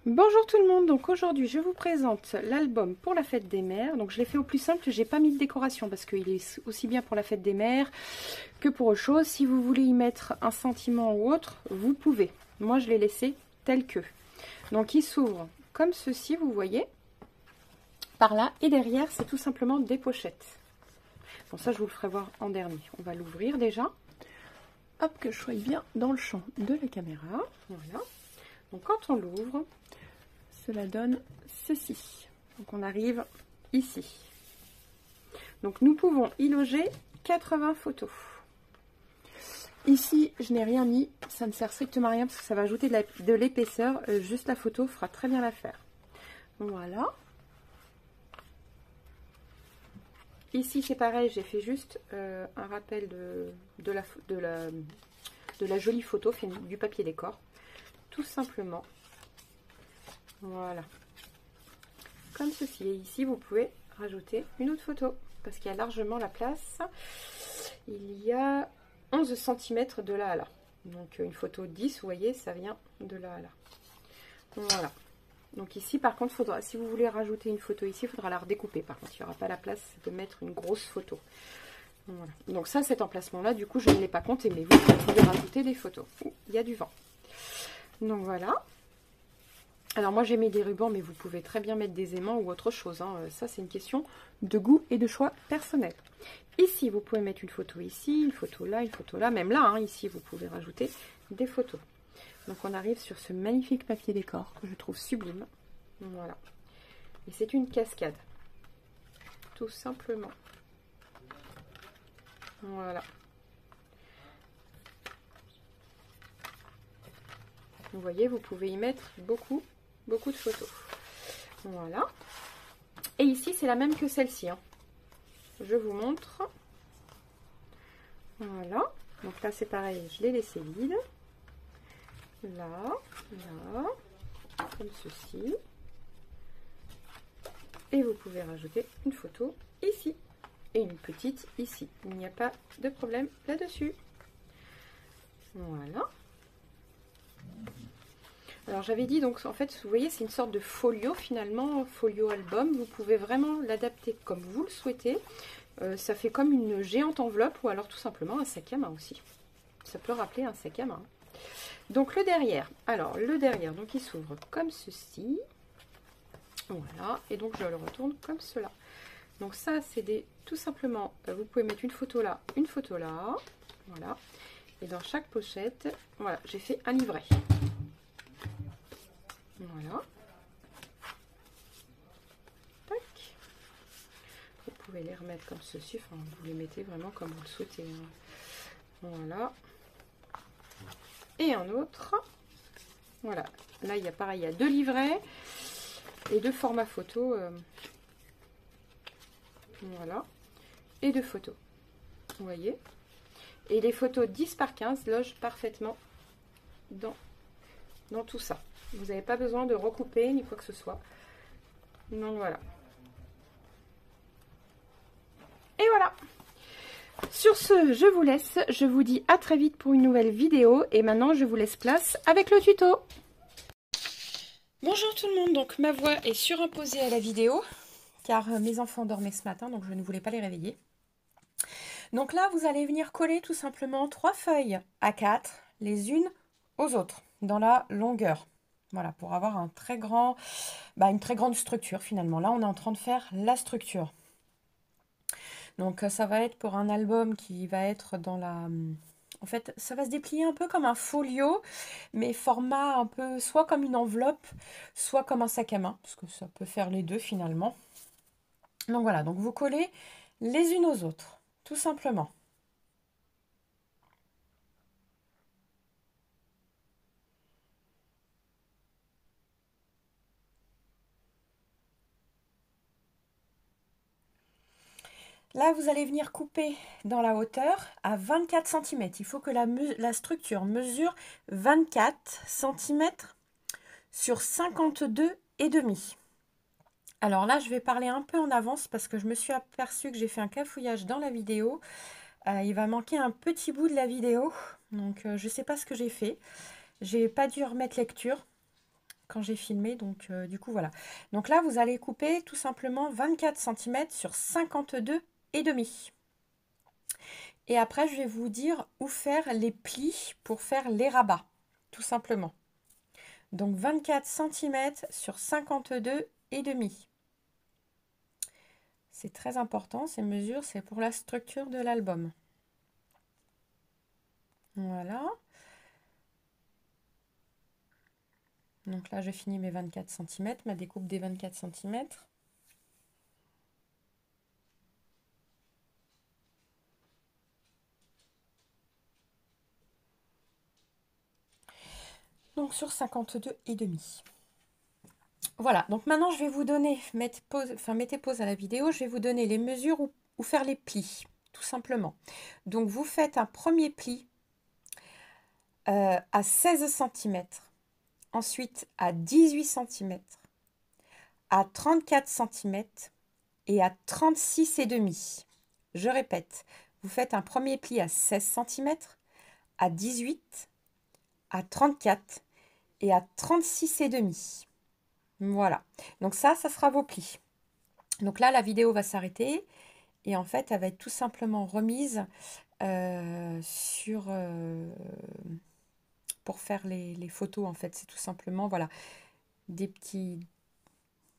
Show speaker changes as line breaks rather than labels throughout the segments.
Bonjour tout le monde, donc aujourd'hui je vous présente l'album pour la fête des mères. Donc je l'ai fait au plus simple, j'ai pas mis de décoration parce qu'il est aussi bien pour la fête des mères que pour autre chose. Si vous voulez y mettre un sentiment ou autre, vous pouvez. Moi je l'ai laissé tel que. Donc il s'ouvre comme ceci, vous voyez, par là, et derrière c'est tout simplement des pochettes. Bon, ça je vous le ferai voir en dernier. On va l'ouvrir déjà. Hop, que je sois bien dans le champ de la caméra. Voilà. Donc quand on l'ouvre, cela donne ceci. Donc on arrive ici. Donc nous pouvons y loger 80 photos. Ici, je n'ai rien mis. Ça ne sert strictement à rien parce que ça va ajouter de l'épaisseur. Juste la photo fera très bien l'affaire. Voilà. Ici, c'est pareil. J'ai fait juste un rappel de la jolie photo, fait du papier décor. Tout simplement. Voilà. Comme ceci. Et ici, vous pouvez rajouter une autre photo parce qu'il y a largement la place. Il y a 11 cm de là à là. Donc, une photo 10, vous voyez, ça vient de là à là. Voilà. Donc ici, par contre, faudra, si vous voulez rajouter une photo ici, il faudra la redécouper. Par contre, il n'y aura pas la place de mettre une grosse photo. Voilà. Donc ça, cet emplacement-là, du coup, je ne l'ai pas compté, mais vous pouvez rajouter des photos. Il y a du vent. Donc voilà. Alors moi j'ai mis des rubans, mais vous pouvez très bien mettre des aimants ou autre chose. Hein. Ça c'est une question de goût et de choix personnel. Ici vous pouvez mettre une photo ici, une photo là, même là, hein, ici vous pouvez rajouter des photos. Donc on arrive sur ce magnifique papier décor que je trouve sublime. Voilà. Et c'est une cascade. Tout simplement. Voilà. Vous voyez, vous pouvez y mettre beaucoup de photos. Voilà. Et ici, c'est la même que celle-ci. Hein. Je vous montre. Voilà. Donc là, c'est pareil. Je l'ai laissé vide. Là, là, comme ceci. Et vous pouvez rajouter une photo ici. Et une petite ici. Il n'y a pas de problème là-dessus. Voilà. Alors j'avais dit, donc en fait, vous voyez, c'est une sorte de folio finalement, folio album. Vous pouvez vraiment l'adapter comme vous le souhaitez. Ça fait comme une géante enveloppe ou alors tout simplement un sac à main aussi. Ça peut rappeler un sac à main. Donc le derrière, donc il s'ouvre comme ceci. Voilà, et donc je le retourne comme cela. Donc ça, c'est tout simplement, vous pouvez mettre une photo là, voilà. Et dans chaque pochette, voilà, j'ai fait un livret. Voilà. Tac. Vous pouvez les remettre comme ceci. Enfin, vous les mettez vraiment comme vous le souhaitez. Hein. Voilà. Et un autre. Voilà. Là, il y a pareil, il y a 2 livrets et 2 formats photos. Voilà. Et 2 photos. Vous voyez. Et les photos 10 par 15 logent parfaitement dans tout ça. Vous n'avez pas besoin de recouper ni quoi que ce soit. Donc voilà. Et voilà. Sur ce, je vous laisse. Je vous dis à très vite pour une nouvelle vidéo. Et maintenant, je vous laisse place avec le tuto. Bonjour tout le monde. Donc ma voix est surimposée à la vidéo. Car mes enfants dormaient ce matin, donc je ne voulais pas les réveiller. Donc là, vous allez venir coller tout simplement 3 feuilles A4, les unes aux autres, dans la longueur. Voilà, pour avoir une très grande structure finalement. Là, on est en train de faire la structure. Donc, ça va être pour un album qui va être dans la... En fait, ça va se déplier un peu comme un folio, mais format un peu soit comme une enveloppe, soit comme un sac à main, parce que ça peut faire les deux finalement. Donc voilà, donc vous collez les unes aux autres, tout simplement. Là, vous allez venir couper dans la hauteur à 24 cm. Il faut que la structure mesure 24 cm sur 52,5. Alors là, je vais parler un peu en avance parce que je me suis aperçue que j'ai fait un cafouillage dans la vidéo. Il va manquer un petit bout de la vidéo. Donc, je ne sais pas ce que j'ai fait. J'ai pas dû remettre lecture. quand j'ai filmé. Donc, du coup, voilà. Donc là, vous allez couper tout simplement 24 cm sur 52,5. Et après, je vais vous dire où faire les plis pour faire les rabats, tout simplement. Donc 24 cm sur 52,5. C'est très important, ces mesures, c'est pour la structure de l'album. Voilà. Donc là, j'ai fini mes 24 cm, ma découpe des 24 cm. Donc sur 52,5. Voilà, donc maintenant je vais vous donner, mettez pause à la vidéo, je vais vous donner les mesures où faire les plis, tout simplement. Donc vous faites un premier pli à 16 cm, ensuite à 18 cm, à 34 cm et à 36,5. Je répète, vous faites un premier pli à 16 cm, à 18, à 34 et à 36,5. Voilà, donc ça sera vos plis. Donc là, la vidéo va s'arrêter et en fait, elle va être tout simplement remise pour faire les photos. En fait, c'est tout simplement, voilà, des petits...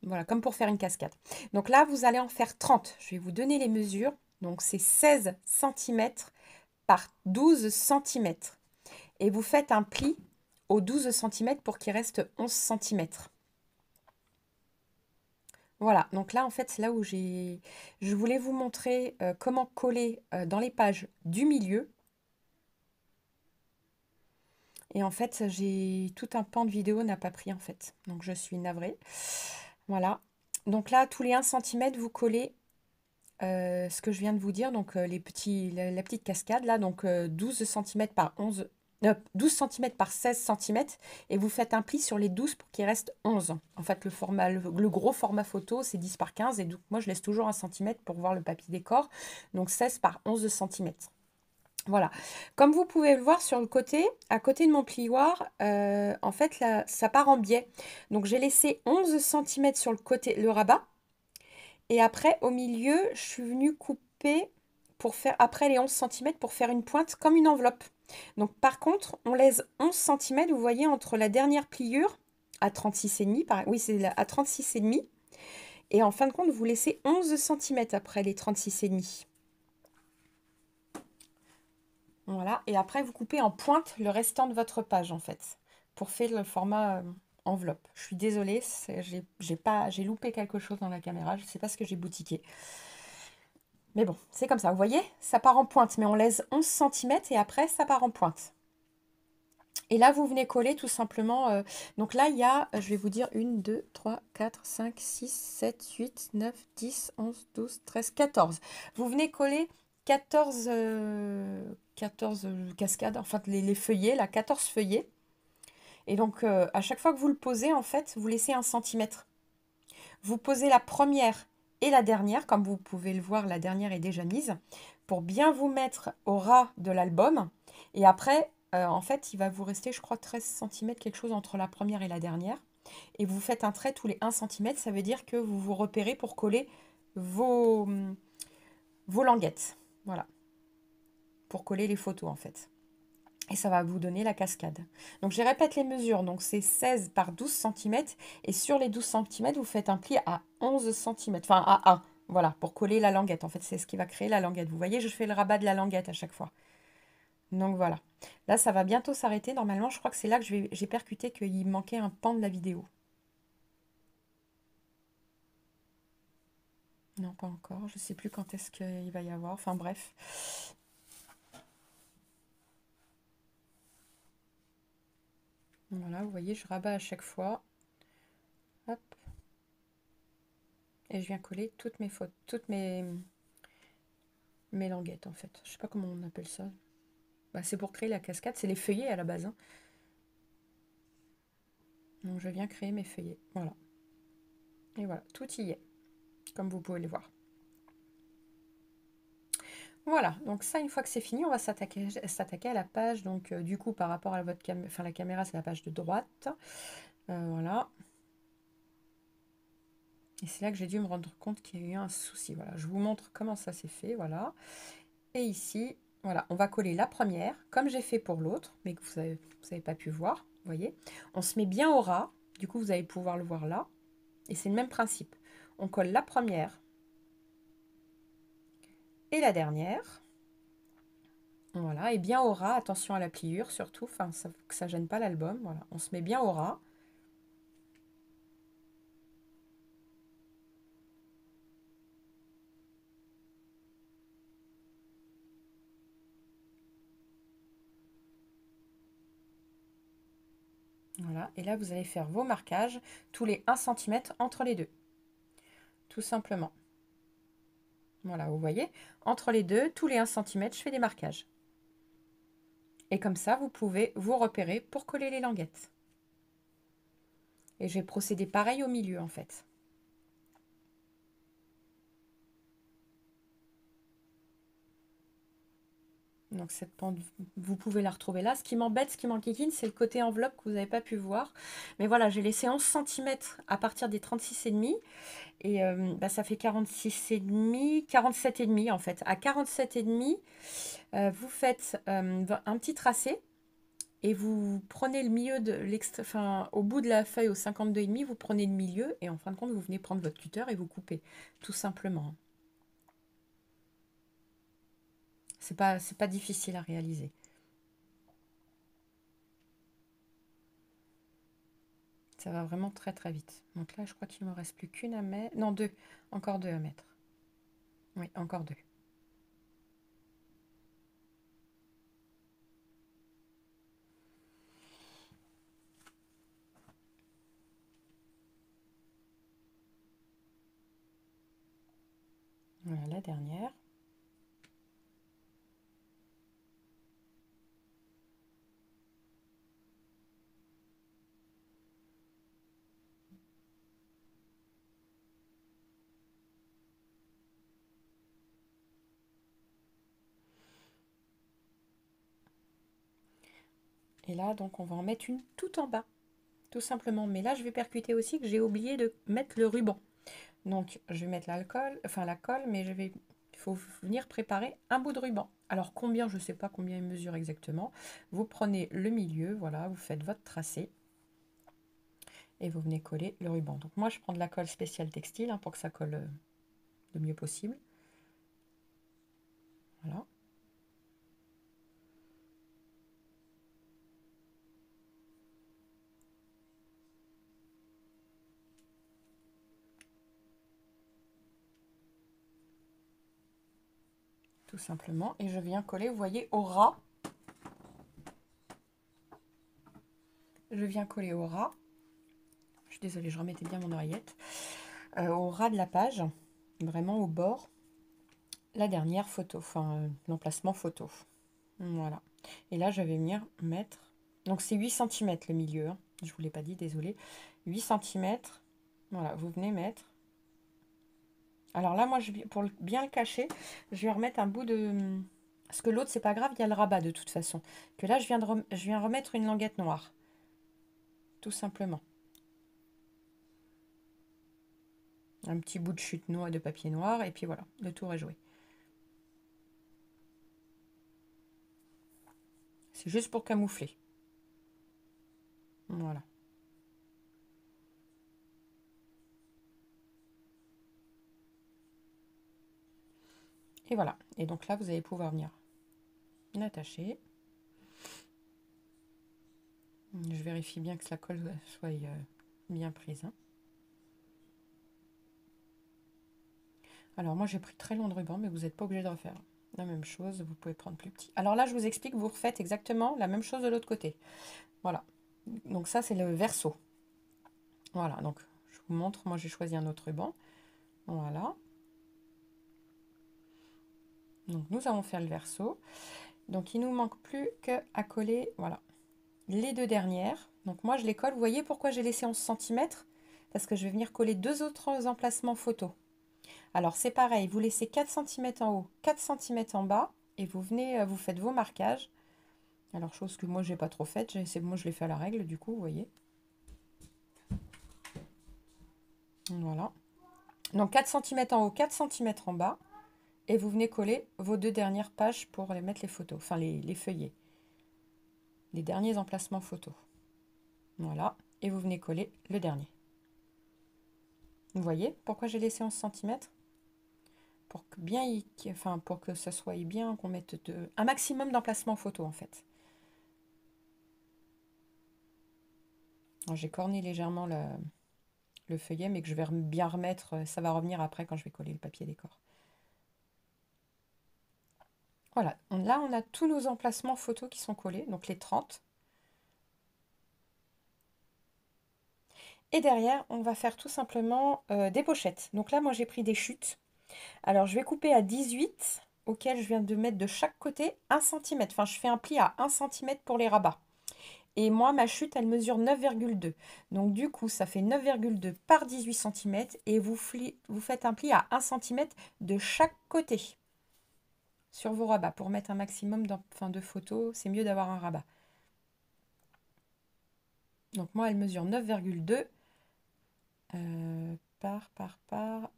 Voilà, comme pour faire une cascade. Donc là, vous allez en faire 30. Je vais vous donner les mesures. Donc, c'est 16 cm par 12 cm. Et vous faites un pli aux 12 cm pour qu'il reste 11 cm. Voilà, donc là, en fait, c'est là où je voulais vous montrer comment coller dans les pages du milieu. Et en fait, j'ai tout un pan de vidéo n'a pas pris, en fait. Donc, je suis navrée. Voilà. Donc là, tous les 1 cm, vous collez ce que je viens de vous dire. Donc, la petite cascade, là. Donc, 12 cm par 12 cm par 16 cm et vous faites un pli sur les 12 pour qu'il reste 11. En fait, le gros format photo, c'est 10 par 15 et donc moi, je laisse toujours 1 cm pour voir le papier décor. Donc, 16 par 11 cm. Voilà. Comme vous pouvez le voir sur le côté, à côté de mon plioir, en fait, là, ça part en biais. Donc, j'ai laissé 11 cm sur le côté, le rabat. Et après, au milieu, je suis venue couper pour faire, après les 11 cm, pour faire une pointe comme une enveloppe. Donc par contre, on laisse 11 cm, vous voyez, entre la dernière pliure à 36,5, oui, c'est à 36,5. Et en fin de compte, vous laissez 11 cm après les 36,5. Voilà, et après, vous coupez en pointe le restant de votre page, en fait, pour faire le format enveloppe. Je suis désolée, j'ai loupé quelque chose dans la caméra, je ne sais pas ce que j'ai boutiqué. Mais bon, c'est comme ça. Vous voyez, ça part en pointe, mais on laisse 11 cm et après, ça part en pointe. Et là, vous venez coller tout simplement. Donc là, il y a, je vais vous dire, 1, 2, 3, 4, 5, 6, 7, 8, 9, 10, 11, 12, 13, 14. Vous venez coller 14 cascades, enfin les feuillets, là, 14 feuillets. Et donc, à chaque fois que vous le posez, en fait, vous laissez 1 cm. Vous posez la première et la dernière, comme vous pouvez le voir, la dernière est déjà mise, pour bien vous mettre au ras de l'album. Et après, en fait, il va vous rester, je crois, 13 cm, quelque chose entre la première et la dernière. Et vous faites un trait tous les 1 cm, ça veut dire que vous vous repérez pour coller vos languettes. Voilà, pour coller les photos, en fait. Et ça va vous donner la cascade. Donc, je répète les mesures. Donc, c'est 16 par 12 cm. Et sur les 12 cm, vous faites un pli à 11 cm. Enfin, à 1. Voilà, pour coller la languette. En fait, c'est ce qui va créer la languette. Vous voyez, je fais le rabat de la languette à chaque fois. Donc, voilà. Là, ça va bientôt s'arrêter. Normalement, je crois que c'est là que j'ai percuté qu'il manquait un pan de la vidéo. Non, pas encore. Je ne sais plus quand est-ce qu'il va y avoir. Enfin, bref. Voilà, vous voyez, je rabats à chaque fois. Hop. Et je viens coller toutes mes languettes, en fait. Je sais pas comment on appelle ça. Bah, c'est pour créer la cascade. C'est les feuillets à la base. Hein. Donc, je viens créer mes feuillets. Voilà. Et voilà, tout y est. Comme vous pouvez le voir. Voilà, donc ça, une fois que c'est fini, on va s'attaquer à la page. Donc, du coup, par rapport à votre caméra, la caméra, c'est la page de droite. Voilà. Et c'est là que j'ai dû me rendre compte qu'il y a eu un souci. Voilà, je vous montre comment ça s'est fait. Voilà. Et ici, voilà, on va coller la première, comme j'ai fait pour l'autre, mais que vous n'avez pas pu voir. Vous voyez, on se met bien au ras. Du coup, vous allez pouvoir le voir là. Et c'est le même principe. On colle la première et la dernière. Voilà, et bien au ras. Attention à la pliure surtout, enfin, que ça gêne pas l'album. Voilà, on se met bien au ras. Voilà, et là, vous allez faire vos marquages tous les 1 cm entre les deux. Tout simplement. Voilà, vous voyez, entre les deux, tous les 1 cm, je fais des marquages. Et comme ça, vous pouvez vous repérer pour coller les languettes. Et je vais procéder pareil au milieu, en fait. Donc cette pente, vous pouvez la retrouver là. Ce qui m'embête, ce qui m'enquiquine, c'est le côté enveloppe que vous n'avez pas pu voir. Mais voilà, j'ai laissé 11 cm à partir des 36,5. Et bah, ça fait 46,5, 47,5 en fait. À 47,5, vous faites un petit tracé. Et vous prenez le milieu de enfin, au bout de la feuille au 52,5, vous prenez le milieu et en fin de compte, vous venez prendre votre cutter et vous coupez, tout simplement. C'est pas difficile à réaliser. Ça va vraiment très très vite. Donc là, je crois qu'il ne me reste plus qu'une à mettre. Non, deux. Encore deux à mettre. Oui, encore deux. Voilà la dernière. Et là, donc, on va en mettre une tout en bas, tout simplement. Mais là, je vais percuter aussi que j'ai oublié de mettre le ruban. Donc, je vais mettre l'alcool, enfin la colle, mais il faut venir préparer un bout de ruban. Alors, combien, je ne sais pas combien il mesure exactement. Vous prenez le milieu, voilà, vous faites votre tracé et vous venez coller le ruban. Donc, moi, je prends de la colle spéciale textile pour que ça colle le mieux possible. Voilà. Tout simplement. Et je viens coller, vous voyez, au ras. Je viens coller au ras. Je suis désolée, je remettais bien mon oreillette. Au ras de la page, vraiment au bord, la dernière photo, enfin l'emplacement photo. Voilà. Et là, je vais venir mettre... Donc, c'est 8 cm le milieu. Hein. Je ne vous l'ai pas dit, désolé. 8 cm. Voilà, vous venez mettre... Alors là, moi, pour bien le cacher, je vais remettre un bout de... Parce que l'autre, c'est pas grave, il y a le rabat de toute façon. Que là, je viens remettre une languette noire. Tout simplement. Un petit bout de chute noire de papier noir. Et puis voilà, le tour est joué. C'est juste pour camoufler. Voilà. Et voilà. Et donc là, vous allez pouvoir venir attacher. Je vérifie bien que la colle soit bien prise. Hein. Alors moi, j'ai pris très long de ruban, mais vous n'êtes pas obligé de refaire. La même chose, vous pouvez prendre plus petit. Alors là, je vous explique, vous refaites exactement la même chose de l'autre côté. Voilà. Donc ça, c'est le verso. Voilà, donc je vous montre. Moi, j'ai choisi un autre ruban. Voilà. Donc nous avons fait le verso. Donc il nous manque plus qu'à coller, voilà, les deux dernières. Donc moi, je les colle. Vous voyez pourquoi j'ai laissé 11 cm? Parce que je vais venir coller deux autres emplacements photo. Alors c'est pareil, vous laissez 4 cm en haut, 4 cm en bas. Et vous venez, vous faites vos marquages. Alors chose que moi, j'ai pas trop faite. Moi, je l'ai fait à la règle, du coup, vous voyez. Voilà. Donc 4 cm en haut, 4 cm en bas. Et vous venez coller vos 2 dernières pages pour les mettre les photos, enfin les feuillets. Les derniers emplacements photos. Voilà. Et vous venez coller le dernier. Vous voyez pourquoi j'ai laissé 11 cm? Pour que bien, pour que ça soit bien, qu'on mette un maximum d'emplacements photos en fait. J'ai corné légèrement le feuillet, mais que je vais bien remettre. Ça va revenir après quand je vais coller le papier décor. Voilà, là on a tous nos emplacements photos qui sont collés, donc les 30. Et derrière, on va faire tout simplement des pochettes. Donc là, moi j'ai pris des chutes. Alors je vais couper à 18, auquel je viens de mettre de chaque côté 1 cm. Enfin, je fais un pli à 1 cm pour les rabats. Et moi, ma chute, elle mesure 9,2. Donc du coup, ça fait 9,2 par 18 cm. Et vous faites un pli à 1 cm de chaque côté sur vos rabats. Pour mettre un maximum de photos, c'est mieux d'avoir un rabat. Donc moi, elle mesure 9,2 par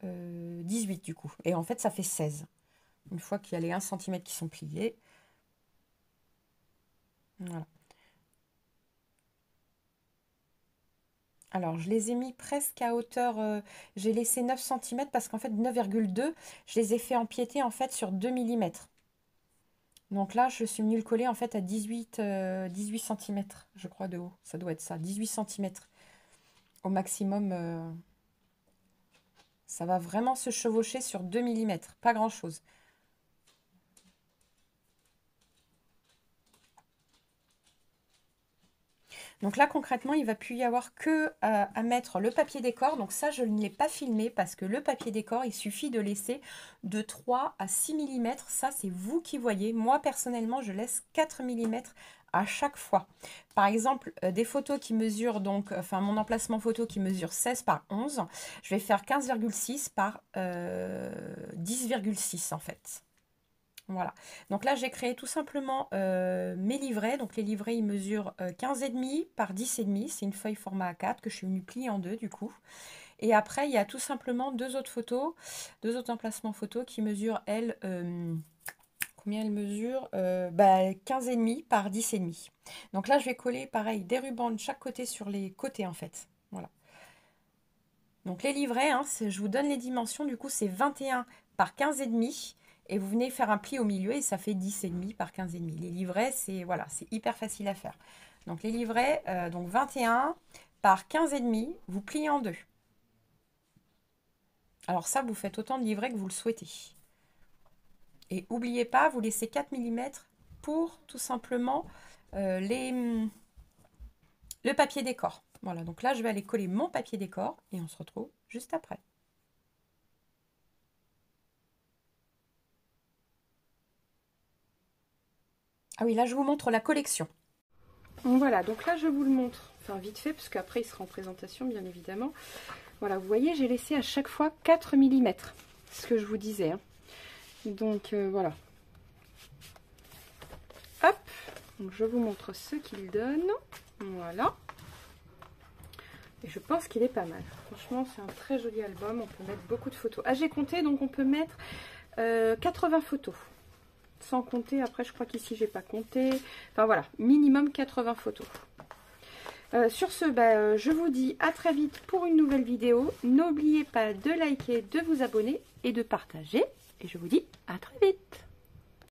18 du coup. Et en fait, ça fait 16. Une fois qu'il y a les 1 cm qui sont pliés. Voilà. Alors, je les ai mis presque à hauteur, j'ai laissé 9 cm parce qu'en fait, 9,2, je les ai fait empiéter en fait sur 2 mm. Donc là, je suis venue le coller en fait à 18 cm, je crois, de haut. Ça doit être ça, 18 cm au maximum. Ça va vraiment se chevaucher sur 2 mm, pas grand-chose. Donc là, concrètement, il ne va plus y avoir que à mettre le papier décor. Donc ça, je ne l'ai pas filmé parce que le papier décor, il suffit de laisser de 3 à 6 mm. Ça, c'est vous qui voyez. Moi, personnellement, je laisse 4 mm à chaque fois. Par exemple, des photos qui mesurent, donc, mon emplacement photo qui mesure 16 par 11, je vais faire 15,6 par 10,6 en fait. Voilà, donc là j'ai créé tout simplement mes livrets. Donc les livrets ils mesurent 15,5 par 10,5. C'est une feuille format A4 que je suis venue plier en deux du coup. Et après il y a tout simplement deux autres emplacements photos qui mesurent elles, combien elles mesurent 15,5 par 10,5. Donc là je vais coller pareil des rubans de chaque côté sur les côtés en fait. Voilà. Donc les livrets, hein, je vous donne les dimensions, du coup c'est 21 par 15,5. Et vous venez faire un pli au milieu et ça fait 10,5 par 15,5. Les livrets, c'est voilà, c'est hyper facile à faire. Donc les livrets, donc 21 par 15,5, vous pliez en deux. Alors ça, vous faites autant de livrets que vous le souhaitez. Et n'oubliez pas, vous laissez 4 mm pour tout simplement le papier décor. Voilà, donc là, je vais aller coller mon papier décor et on se retrouve juste après. Ah oui, là, je vous montre la collection. Voilà, donc là, je vous le montre, enfin vite fait, parce qu'après, il sera en présentation, bien évidemment. Voilà, vous voyez, j'ai laissé à chaque fois 4 mm, ce que je vous disais. Hein. Donc, voilà. Hop, donc je vous montre ce qu'il donne. Voilà. Et je pense qu'il est pas mal. Franchement, c'est un très joli album. On peut mettre beaucoup de photos. Ah, j'ai compté, donc on peut mettre 80 photos. Sans compter, après je crois qu'ici j'ai pas compté. Enfin voilà, minimum 80 photos. Sur ce, je vous dis à très vite pour une nouvelle vidéo. N'oubliez pas de liker, de vous abonner et de partager. Et je vous dis à très vite.